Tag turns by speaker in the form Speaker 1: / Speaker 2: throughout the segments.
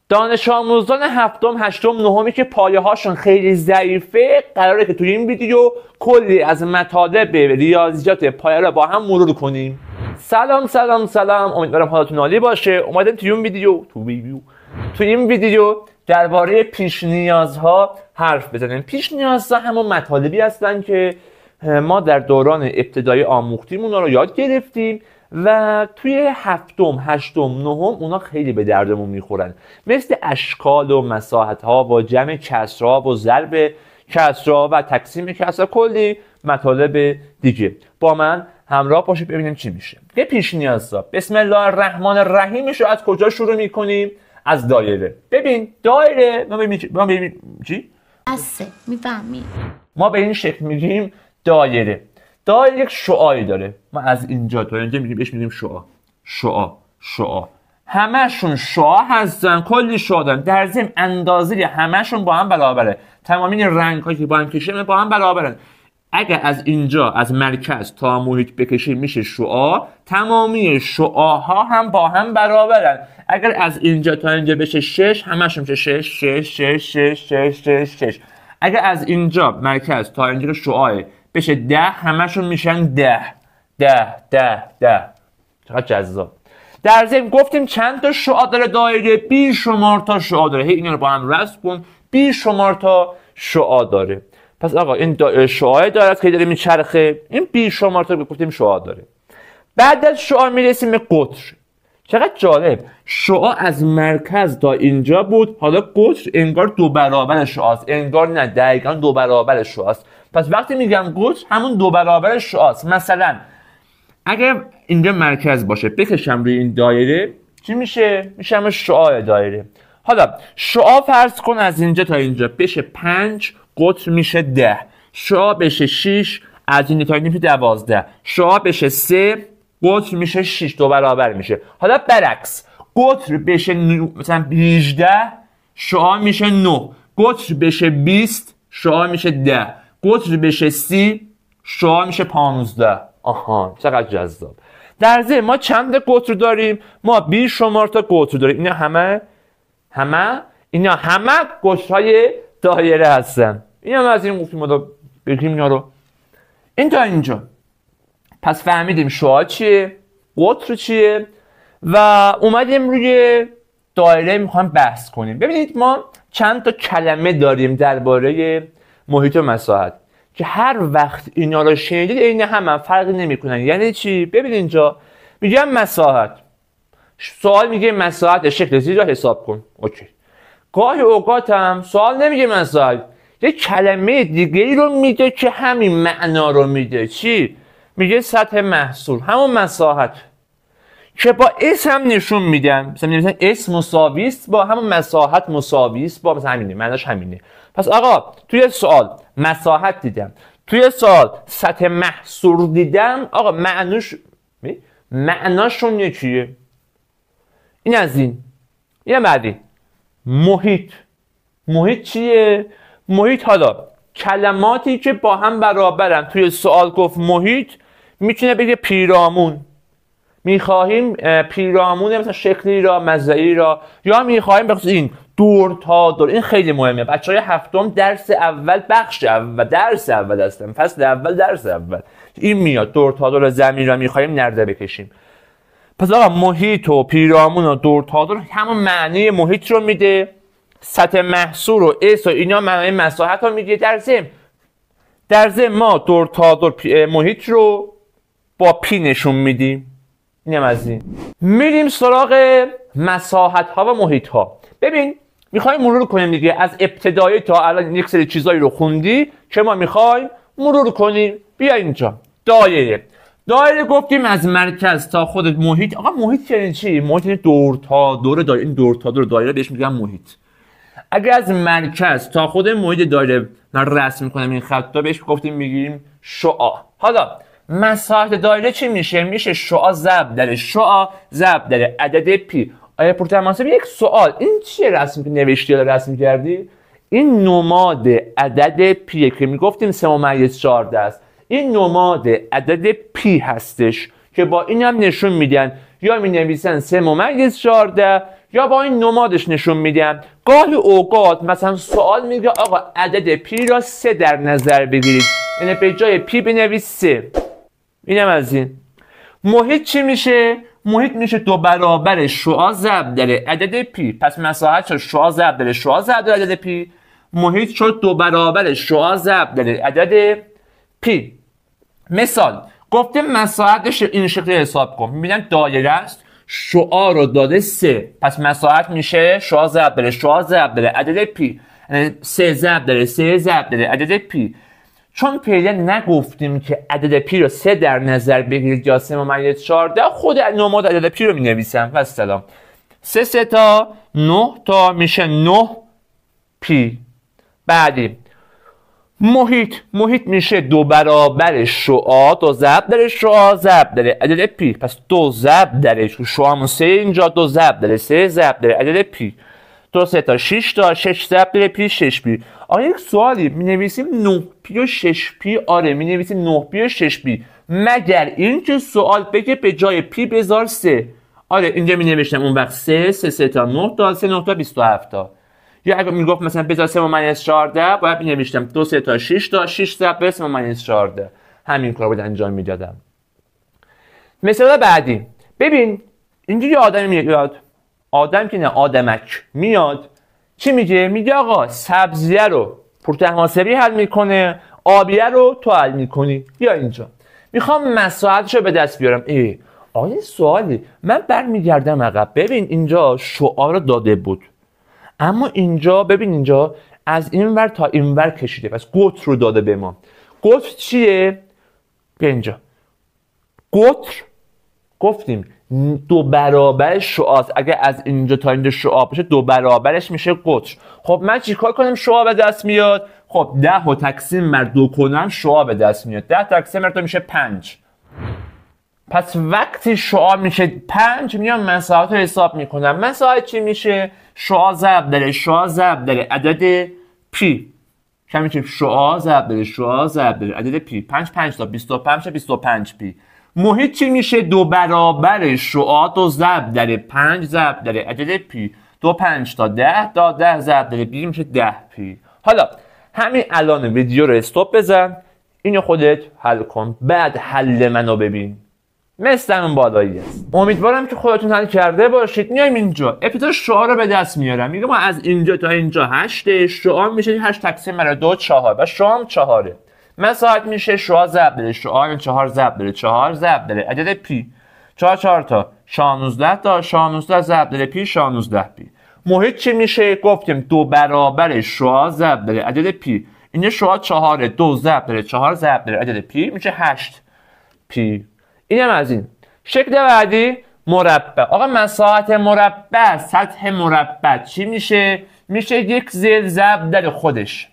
Speaker 1: دانش آموزان هفتم، هشتم، نهمی که پایه هاشون خیلی ضعیفه، قراره که توی این ویدیو کلی از مطالب ریاضیات پایه رو با هم مرور کنیم. سلام، امیدوارم حالتون عالی باشه. اومدم توی این ویدیو درباره پیش نیازها حرف بزنیم. پیش نیازها همون مطالبی هستن که ما در دوران ابتدایی آموختیم، اونا رو یاد گرفتیم و توی هفتم، هشتم، نهم اونا خیلی به دردمون میخورن، مثل اشکال و مساحت ها و جمع کسرها و ضرب کسرها و تقسیم کسرها، کلی مطالب دیگه. با من همراه باشید ببینیم چی میشه. یه پیش نیازها، بسم الله الرحمن الرحیمش رو از کجا شروع میکنیم؟ از دایره. ببین دایره ما ببین چی؟
Speaker 2: میفهمی؟
Speaker 1: ما به این شکل میگیم دایره. دایره یک شعاعی داره. ما از اینجا تا اینجا میگیم بهش میگیم شعاع. همشون شعاع هستن، کلی شعاع دارن. در ضمن اندازه همشون با هم برابره. تمامی رنگ‌هایی که با هم کشیدیم با هم برابرن. اگر از اینجا از مرکز تا محیط بکشیم میشه شعاع، تمامی شعاع‌ها هم با هم برابرن. اگر از اینجا تا اینجا بشه 6، همشون میشه 6. اگر از اینجا مرکز تا اینجا شعاع بشه 10، همشون میشن 10. چقدر جذاب. در ضمن گفتیم چند تا شعاع داره دایره؟ بی شمار تا شعاع داره. اینا رو با هم رسم کن. بی شمار تا شعاع داره. پس آقا این شعاع داره که داره میچرخه، این بی شمار تا گفتیم شعاع داره. بعد از شعاع میرسیم به قطر. چقدر جالب، شعاع از مرکز تا اینجا بود، حالا قطر انگار 2 برابر شعاعست. انگار نه، دقیقاً 2 برابر شعاعست. پس وقتی میگم قطر همون 2 برابر شعاعست. مثلا اگر اینجا مرکز باشه بکشم روی این دایره چی میشه؟ میشه همون شعاع دایره. حالا شعاع فرض کن از اینجا تا اینجا بشه 5، قطر میشه 10. شعاع بشه 6، از اینجا تا اینجا میشه 12. شعاع بشه 3، قطر میشه 6، 2 برابر میشه. حالا برعکس، قطر بشه مثلا 18، شعاع میشه 9. قطر بشه 20، شعاع میشه 10. قطر بشه 30، شعاع میشه 15. آها، چقدر جذاب. در ضمن ما چند قطر داریم؟ ما بی شمار تا قطر داریم. اینا همه قطرهای دایره هستن. این هم از این گفتیم ما بگیم اینا رو. این تا اینجا. پس فهمیدیم شعاع چیه، قطر چیه و اومدیم روی دایره میخوایم بحث کنیم. ببینید ما چند تا کلمه داریم درباره محیط و مساحت که هر وقت اینا رو شنیدید عین هم فرقی نمیکنن. یعنی چی؟ ببین اینجا میگم مساحت، سوال میگه مساحت شکل زیرا حساب کن. اوکی. گاهی اوقات هم سوال نمیگه مساحت، یه کلمه دیگه رو میگه که همین معنا رو میده. چی؟ میگه سطح محصول، همون مساحت که با اسم هم نشون میدن. مثلا اسم مساوی است با همون مساحت مساوی است با، مثلا همینه، معناش همینه. پس آقا توی سوال مساحت دیدم، توی سوال سطح محصول دیدم، آقا معناشون یکیه. این از این. یه بعدی محیط چیه؟ محیط حالا کلماتی که با هم برابرن. توی سوال گفت محیط، میتونه بگه پیرامون. میخواهیم پیرامون مثلا شکلی را، مزرعی را، یا میخواهیم بخصوص این دور تا دور. این خیلی مهمه. بچهای هفتم درس اول، بخش اول، درس اول هستن، فصل اول، درس اول. این میاد دور تا دور زمین را میخواهیم نرده بکشیم. پس آقا محیط و پیرامون و دور تا دور همون معنی محیط رو میده. سطح محصول و اس و اینا معنی مساحت رو میده. در ضمن ما دور تا دور محیط رو با پی نشون میدیم. اینم از این. میریم سراغ مساحت ها و محیط ها. ببین میخوایم مرور کنیم دیگه، از ابتدایی تا الان یک سری چیزایی رو خوندی که ما میخوایم مرور کنیم. بیا اینجا دایره گفتیم از مرکز تا خود محیط. آقا محیط یعنی چی؟ محیط یعنی دور تا دور دایره. این دور تا دور دایره بهش میگن محیط. اگر از مرکز تا خود محیط دایره رسم میکنم این خطا، بهش گفتیم میگیم شعاع. حالا مساحت دایره چی میشه؟ میشه شعاع ضرب در عدد پی. آیا پرتماسب یک سوال، این چیه رسم نوشتی یا رسم کردی؟ این نماد عدد پی که میگفتیم 3.14 است. این نماد عدد پی هستش که با این هم نشون میدن، یا می نویسن 3.14 یا با این نمادش نشون میدم. گاهی اوقات مثلا سوال میگه آقا عدد پی را 3 در نظر بگیرید، یعنی به جای پی بنویس 3. اینم از این. محیط چی میشه؟ محیط میشه 2 برابر شعاع ضرب در عدد پی. پس مساحت شد شعاع ضرب در شعاع ضرب در عدد پی. محیط شد 2 برابر شعاع ضرب در عدد پی. مثال گفته مساحتش این شکلی حساب کن. میبینم دایره است، شعاع رو داده 3، پس مساحت میشه شعاع ضرب در شعاع ضرب در عدد پی، یعنی 3 ضرب در 3 ضرب در عدد پی. چون پیدا نگفتیم که عدد پی رو 3 در نظر بگیرید یا 3 -14، خود نماد عدد پی رو می نویسم. و سلام 3 تا 9 تا میشه 9 پی. بعدی محیط میشه 2 برابر شعاع، 2 ضرب در شعاع ضرب در عدد پی. پس 2 ضرب در شعاعمون 3 اینجا، 2 ضرب در 3 ضرب در عدد پی. 2 3 تا 6 تا 6 ضرب در پی 6 پی. آیا یک سوالی می نویسیم 9 پی و 6 پی؟ آره می نویسیم 9 پی و 6 پی، مگر اینکه سوال بگه به جای پی بذار 3. آره اینجا می نوشتم اون وقت 3 3 تا 9 تا 3 9 تا 27 تا. یا اگه میگفت مثلا بذار 3 - 14 باید می نوشتم 2 3 تا 6 تا 6 ضرب در 3 - 14. همین کارو بود انجام میدادم. مثال بعدی ببین، اینجا یه آدمی میاد، آدم که نه آدمک میاد، چی میگه؟ میگه آقا سبزیه رو پرتحماسبی حل میکنه، آبیه رو تو حل میکنی. یا اینجا میخوام مساحتش رو به دست بیارم. آقا این سوالی، من برمیگردم عقب. ببین اینجا شعاع رو داده بود، اما اینجا ببین اینجا از این ور تا این ور کشیده، پس قطر رو داده به ما. قطر چیه؟ بیا اینجا قطر گفتیم 2 برابر شعاع. اگه از اینجا تا اینجا شعاع باشه 2 برابرش میشه قطر. خب من چیکار کنم شعاع به دست میاد؟ خب 10 رو تقسیم بر 2 کنم شعاع به دست میاد. 10 تقسیم بر 2 میشه 5. پس وقتی شعاع میشه 5 میام مساحت رو حساب میکنم. مساحت چی میشه؟ شعاع ضرب در شعاع ضرب در عدد پی. که میشه شعاع ضرب در شعاع ضرب در عدد پی. 5 5 تا 25 25 پی. محیط چی میشه؟ 2 برابر شعاع 2 ضرب در 5 ضرب در عدد پی. 2 5 تا 10 تا 10 ضرب در پی میشه 10 پی. حالا همین الان ویدیو رو استاپ بزن، اینو خودت حل کن، بعد حل منو ببین. مثل همون بالایی است. امیدوارم که خودتون حل کرده باشید. میایم اینجا ابتدا شعاع رو به دست میارم. میگم ما از اینجا تا اینجا 8 شعاع میشه 8 تقسیم بر 2 4 و شعاع 4. مساحت میشه شعاع ضرب در شعاع 4 ضرب در 4 ضرب در عدد پی. 4 4 تا 16 تا 16 ضرب در پی 16 پی. محیط چی میشه؟ گفتیم 2 برابر شعاع ضرب در عدد پی. این شعاع 4 2 ضرب در 4 ضرب در عدد پی میشه 8 پی. اینم از این. شکل بعدی مربع. آقا مساحت مربع، سطح مربع چی میشه؟ میشه 1 ضرب در خودش.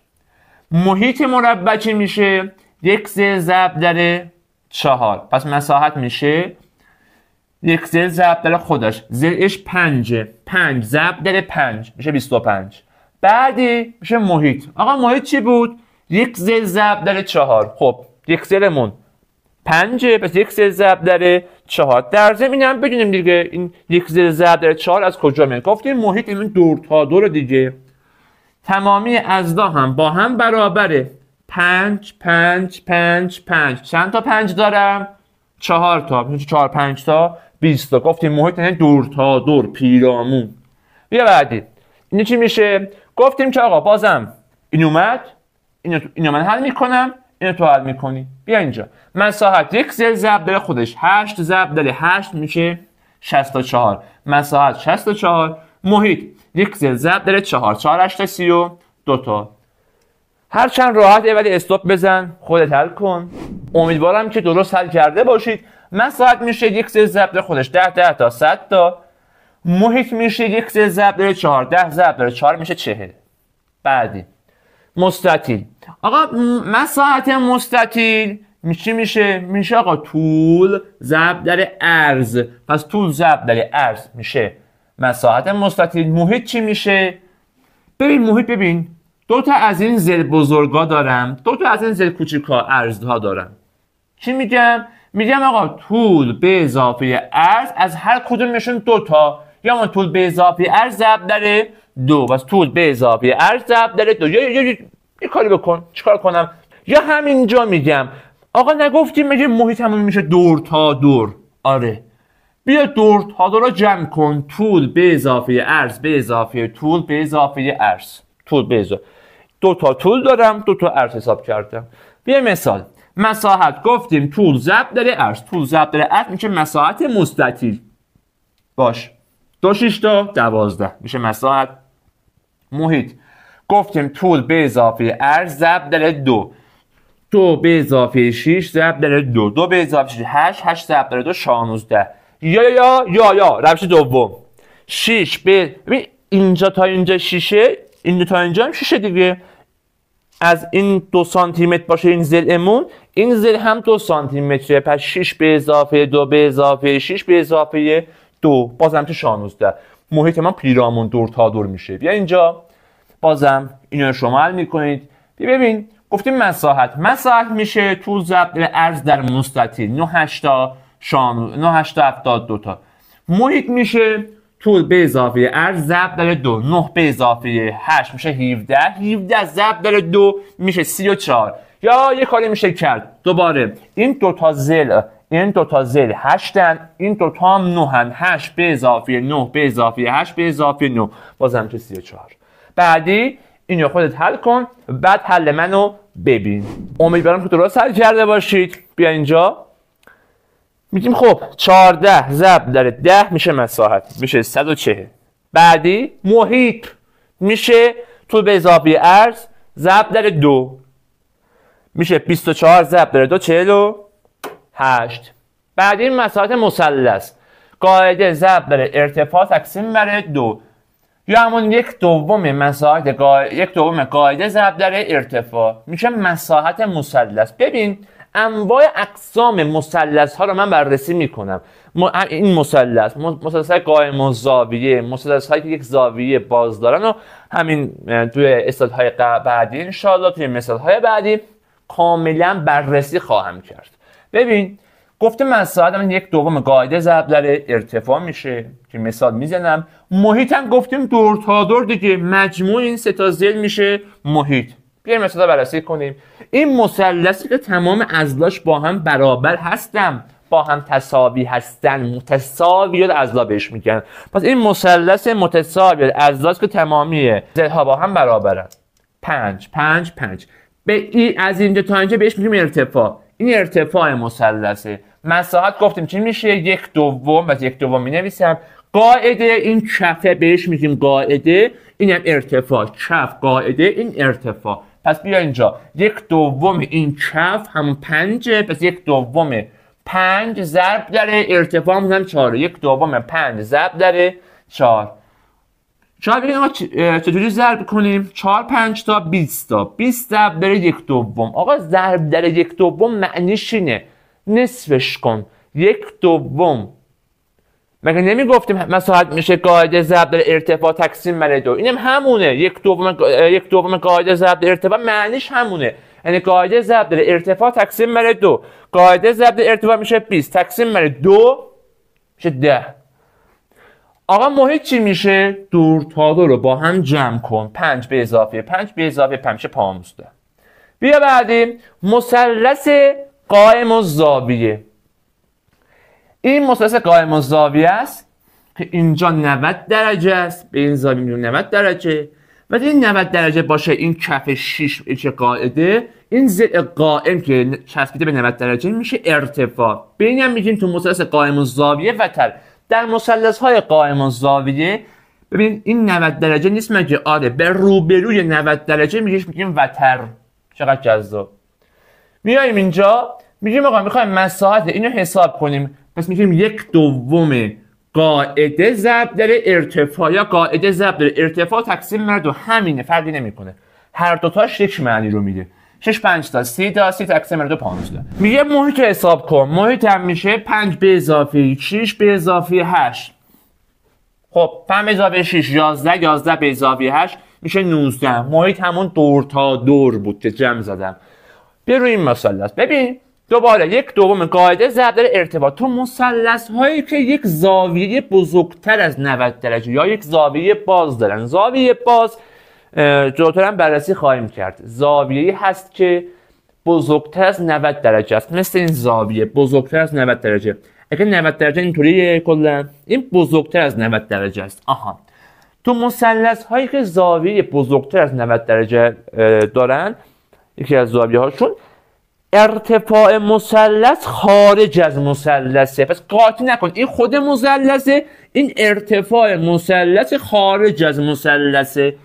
Speaker 1: محیط مربع چی میشه؟ 1 ضرب در 4. پس مساحت میشه 1 ضرب در خودش. زش 5. 5 ضرب در 5 میشه 25. بعدی میشه محیط. آقا محیط چی بود؟ 1 ضرب در 4. خب 1 ضربمون 5، پس 1 ضرب در 4. در ضمن اینم بدونیم دیگه این 1 ضرب در 4 از کجا میاد. گفتیم محیط این دور تا دور دیگه. تمامی اجزا هم با هم برابره. 5 5 5 5. چند تا 5 دارم؟ 4 تا. 4 5 تا 20 تا. گفتیم محیط یعنی دور تا دور، پیرامون. بیا بعدی. این چی میشه؟ گفتیم که آقا بازم این اومد، اینو من حل میکنم، اینو تو حل میکنی. بیا اینجا مساحت 1 ضرب در خودش 8 ضرب در 8 میشه 64. مساحت 64. محیط 1 ضرب در 4 4 8 32 تا. هرچند راحته ولی استاپ بزن خودت حل کن. امیدوارم که درست حل کرده باشید. مساحت میشه 1 ضرب در خودش 10 10 تا 100 تا. محیط میشه 1 ضرب در 4 10 ضرب در 4 میشه 40. بعدی مستطیل. آقا مساحت مستطیل چی میشه؟ میشه آقا طول ضرب در عرض. پس طول ضرب در عرض میشه مساحت مستطیل. محیط چی میشه؟ ببین محیط، ببین 2 تا از این زل بزرگا دارم، 2 تا از این زل کوچیکا عرضها دارم. چی میگم؟ میگم آقا طول به اضافه عرض از هر کدومشون 2 تا یا ما طول به اضافه r ضرب در 2 پس طول به اضافه r ضرب در 2 یه کاری بکن چیکار کنم یا همینجا میگم آقا نگفتیم میگه محیط همون میشه دور تا دور آره بیا دور تا دور رو جمع کن طول به اضافه عرض به اضافه طول به اضافه عرض طول به اضافه 2 تا طول دارم 2 تا عرض حساب کردم بیا مثال مساحت گفتیم طول ضرب در عرض طول ضرب در عرض میشه مساحت مستطیل باش 2 6 تا 12 میشه مساحت محیط گفتیم طول به اضافه عرض ضرب در 2 به اضافه 6 ضرب در 2 به اضافه 6 8 ضرب در 2 16 یا روش دوم 6 به ببین اینجا تا اینجا 6 اینجا تا اینجا هم 6 دیگه از این 2 سانتی متر باشه این ضلعمون این ضلع هم 2 سانتی متره پس 6 به اضافه 2 به اضافه 6 به اضافه 2 بازم که 16 محیط ما پیرامون دور تا دور میشه بیا اینجا بازم اینو شما حل میکنید ببین گفتیم مساحت میشه طول ضرب در عرض در مستطیل 9 8 تا 72 تا محیط میشه طول به اضافه عرض ضرب در 2 9 به اضافه 8 میشه 17 ضرب در 2 میشه 34 یا یه کاری میشه کرد دوباره این دو تا ضلع 8 این دو تا هم 9 8 به اضافه 9 به اضافه 8 به اضافه 9 بازم که 34 بعدی اینو خودت حل کن بعد حل منو ببین امیدوارم که درست حل کرده باشید بیا اینجا میگیم خب 14 ضرب در 10 میشه مساحت میشه 140 بعدی محیط میشه طول به اضافه عرض ضرب در 2 میشه 24 ضرب در 2 48 بعدی مساحت مثلث قاعده ضرب در ارتفاع تقسیم بر 2 یا همون 1/2 مساحت یک دوم قاعده ضرب در ارتفاع میشه مساحت مثلث ببین انواع اقسام مثلث ها رو من بررسی میکنم این مثلث های قائم الزاویه مثلث هایی که یک زاویه باز دارن و همین توی اسلاید های بعدی انشاءالله توی مثال های بعدی کاملا بررسی خواهم کرد ببین گفته مساحت هم 1/2 قاعده ضرب در ارتفاع میشه که مثال میزنم محیط هم گفتیم دور تا دور دیگه مجموع این سه تا ضلع میشه محیط بیایم مثلا بررسی کنیم این مثلثی که تمام اضلاعش با هم برابر هستن با هم تساوی هستن متساوی اضلاع بهش میگن پس این مثلث متساوی اضلاعی که تمامی ضلع‌ها با هم برابرن 5 به این از اینجا تا اینجا بهش میگیم ارتفاع این ارتفاع مثلثه مساحت گفتیم چی میشه 1/2 و 1/2 مینویسم قاعده این کفه بهش میگیم قاعده اینم ارتفاع کف قاعده این ارتفاع پس بیا اینجا 1/2 این کف همون 5 پس 1/2 5 ضرب در ارتفاع هم 4 1/2 5 ضرب در 4 ببینیم ما چجوری ضرب کنیم 4 5 تا 20 تا 20 ضرب در 1/2 آقا ضرب در 1/2 معنیش اینه نصفش کن 1/2 مگه نمیگفتیم مساحت میشه قاعده ضرب در ارتفاع تقسیم بر 2 اینم همونه 1/2 قاعده ضرب در ارتفاع معنیش همونه یعنی قاعده ضرب در ارتفاع تقسیم بر 2 قاعده ضرب در ارتفاع میشه 20 تقسیم بر 2 میشه 10 آقا محیط چی میشه دور تا دور رو با هم جمع کن 5 به اضافه 5 میشه 15 بیا بعدی مثلث قائم الزاویه این مثلث قائم الزاویه است که اینجا 90 درجه است به این زاویه میگیم 90 درجه و این 90 درجه باشه این کف 6 چه قاعده این ضلع قائم که چسبیده به 90 درجه میشه ارتفاع به اینم میگیم تو مثلث قائم الزاویه وتر در مثلث های قائم الزاویه ببین این 90 درجه نیست مگه آره به روبروی 90 درجه میگیم وتر چقدر جذاب میایم اینجا میگیم آقا میخوایم مساحت اینو حساب کنیم پس میگیم 1/2 قاعده ضرب در ارتفاع یا قاعده ضرب در ارتفاع تقسیم بر 2 همینه فرقی نمیکنه هر دو تاش یک معنی رو میده 6 5 تا 30 تا 30 تقسیم بر 2 15 میگه محیط رو حساب کن محیط هم میشه 5 به اضافه 6 به اضافه 8 خب 5 به اضافه 6 11 به اضافه 8 میشه 19 محیط همون دور تا دور بود که جمع زدم بیا روی این مثلث ببین دوباره یک دوم قاعده ضرب در ارتفاع. تو مثلث هایی که یک زاویه بزرگتر از 90 درجه یا یک زاویه باز دارن، زاویه باز جلوتر هم بررسی خواهیم کرد، زاویه‌ای هست که بزرگتر از 90 درجه است، مثل این زاویه بزرگتر از 90 درجه. اگه 90 درجه اینطوریه کلا، این بزرگتر از 90 درجه است. آها، تو مثلث هایی که زاویه بزرگتر از 90 درجه دارن، یکی از زاویه هاشون ارتفاع مثلث خارج از مثلثه. پس قاطی نکن، این خود مثلثه، این ارتفاع مثلث خارج از مثلثه.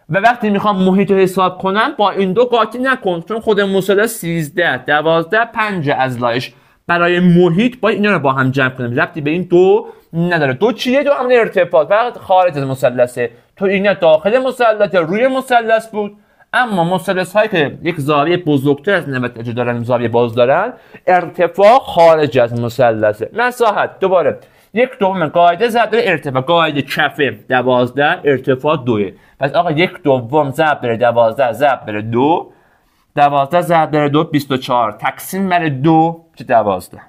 Speaker 1: و وقتی میخوام محیط رو حساب کنم با این دو قاطی نکن، چون خود مثلث 13 12 5 از لایش. برای محیط باید اینا رو با هم جمع کنیم، ربطی به این دو نداره. دو چیه؟ دو همون ارتفاع، فقط خارج از مثلثه. تو اینا داخل مثلث روی مثلث بود، اما مثلث هایی که یک زاویه بزرگتر از 90 درجه دارن، زاویه باز دارن، ارتفاع خارج از مثلثه. مساحت دوباره یک دوم قاعده ضرب در ارتفاع، قاعده کفه 12 ارتفاع 2. پس آقا یک دوم ضرب در 12 ضرب در 2، 12 ضرب در 2 24 تقسیم بر 2 چه 12.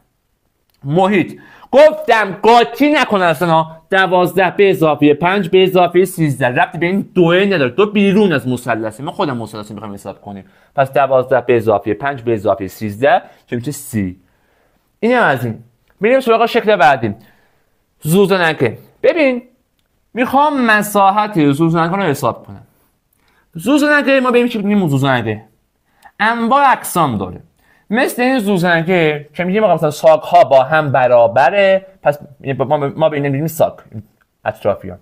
Speaker 1: محیط گفتم قاطی نکن اصلا، 12 به اضافه 5 به اضافه 13 ربطی به این دو نداره، دو بیرون از مثلثه، ما خودمون مثلث رو میخوایم حساب کنیم. پس 12 به اضافه 5 به اضافه 13 چه میشه 30. اینم از این. میریم سراغ شکل بعدی، زوزنکه. ببین میخوام مساحت زوزنکه رو حساب کنم. زوزنکه ما ببینیم چی میگیم. زوزنکه انواع اقسام داره، مثل این زوزنکه که میگیم مثلا ساق ها با هم برابره، پس ما به این میگیم ساق اطرافیان،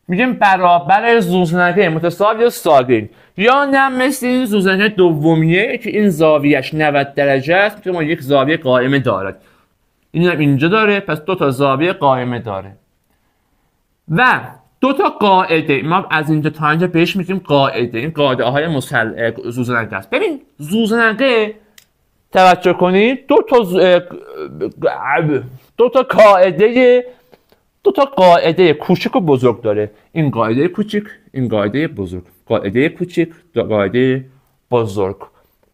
Speaker 1: میگیم برابر زوزنکه متساوی ساقین. یا نه مثل این زوزنکه دومیه که این زاویهش 90 درجه است، که ما یک زاویه قائمه دارد، این هم اینجا داره، پس دو تا زاویه قائمه داره و دو تا قاعده. ما از اینجا تا اینجا بهش میگیم قاعده. این قاعده های زوزنکه است. ببین زوزنکه توجه کنید دو تا قاعده کوچک و بزرگ داره. این قاعده کوچک، این قاعده بزرگ، قاعده کوچک، قاعده بزرگ.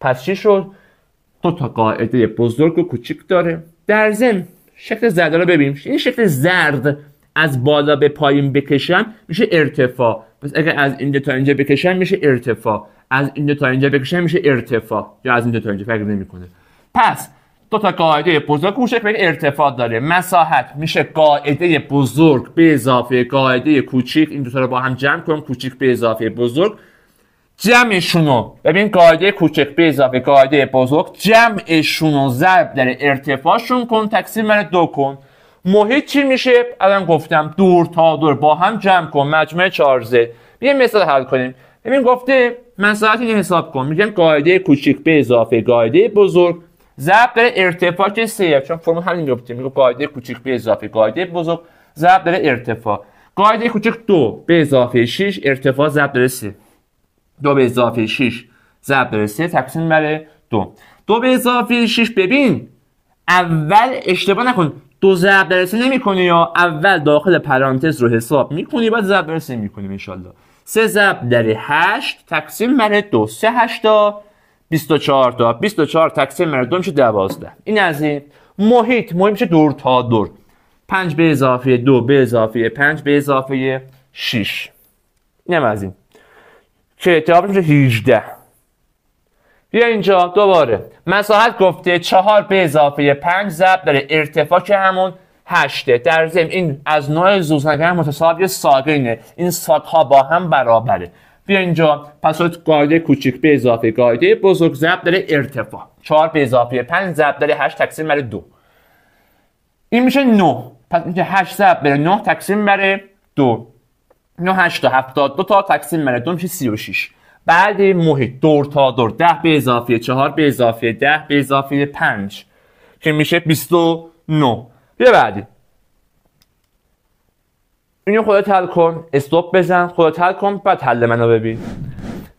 Speaker 1: پس چی شد؟ دو تا قاعده بزرگ و کوچک داره. در ضمن شکل زرد رو ببینیم. این شکل زرد از بالا به پایین بکشم میشه ارتفاع. پس اگه از اینجا تا اینجا بکشم میشه ارتفاع، از اینجا تا اینجا بکشم میشه ارتفاع، یا از اینجا تا اینجا فرق نمیکنه. پس دو تا قاعده بزرگ کوچک به ارتفاع داره. مساحت میشه قاعده بزرگ به اضافه قاعده کوچک. این دو تا رو با هم جمع کنم، کوچک به اضافه بزرگ، جمعشونو ببین، قاعده کوچک به اضافه قاعده بزرگ، جمعشونو ضرب در ارتفاعشون کن، تقسیم بر 2 کن. محیط چی میشه؟ الان گفتم دور تا دور با هم جمع کن، مجموع چارزه. بیایم مثال حل کنیم. ببین گفته مساحت اینو حساب کن، میگن قاعده کوچک به اضافه قاعده بزرگ ضرب در ارتفاع که 3، چون فرمول همین گفته، میگه قاعده کوچک به اضافه قاعده بزرگ ضرب در ارتفاع. قاعده کوچک 2 به اضافه 6 ارتفاع ضرب در 3، 2 به اضافه 6 ضرب در 3 تقسیم بر 2. 2 به اضافه 6 ببین اول اشتباه نکن، 2 ضرب در 3 نمی‌کنی، یا اول داخل پرانتز رو حساب می‌کنی بعد ضرب در 3 می‌کنیم ان شاءالله. 3 ضرب در 8 تقسیم بر 2، 3 8 تا 24 تا 24 تقسیم بر 2 میشه 12. این از این. محیط میشه دور تا دور، 5 به اضافه 2 به اضافه 5 به اضافه 6. اینم از این که جوابش میشه 18. بیا اینجا دوباره مساحت گفته 4 به اضافه 5 ضرب داره ارتفاع که همون 8. در ضمن این از نوع زوزنکه متساوی ساقینه، این ساق‌ها با هم برابره. بیا اینجا پس قاعده کوچک به اضافه قاعده بزرگ ضرب داره ارتفاع، 4 به اضافه 5 ضرب داره 8 تقسیم بر 2، این میشه 9. پس میشه 8 ضرب بر 9 تقسیم بر 2، 9 8 تا 72 تا تقسیم بر 2 میشه 36. بعد محیط دور تا دور 10 به اضافه 4 به اضافه 10 به اضافه 5 که میشه 29. بیا بعدی اینو خودت حل کن، استاپ بزن، خودت حل کن، بعد حل منو ببین.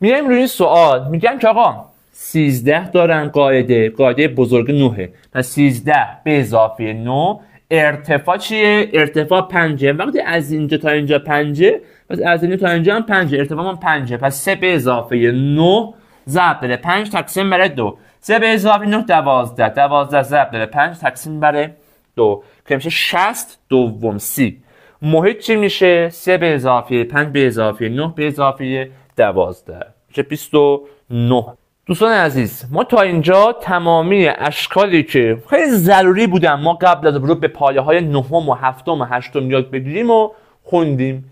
Speaker 1: میایم روی این سوال، میگم که آقا 13 دارن قاعده بزرگ 9، پس 13 به اضافه 9 ارتفاع چیه؟ ارتفاع 5. وقتی از اینجا تا اینجا 5، پس از اینجا تا اینجا هم 5، ارتفاعمون 5، پس 3 به اضافه 9 ضرب در 5 تقسیم بر 2. 3 به اضافه 9 12. 12 ضرب در 5 تقسیم بر 2 که میشه 60 دوم 30. محیط چی میشه؟ 3 به اضافه 5 به اضافه 9 به اضافه 12 میشه 29. دوستان عزیز، ما تا اینجا تمامی اشکالی که خیلی ضروری بودن ما قبل از ورود به پایه های 9 و 7 و 8 یاد بگیریم و خوندیم.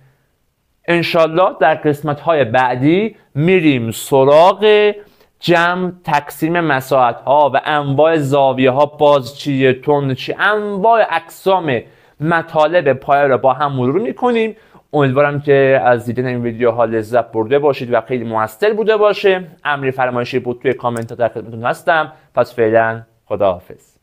Speaker 1: انشالله در قسمت های بعدی میریم سراغ جمع، تقسیم مساحت ها و انواع زاویه ها، بازچی، تندچی، انواع اقسام مطالب پایه را با هم مرور میکنیم. امیدوارم که از دیدن این ویدیوها لذت برده باشید و خیلی موثر بوده باشه. امری فرمایشی بود توی کامنت ها در خدمتتون هستم. پس فعلا خداحافظ.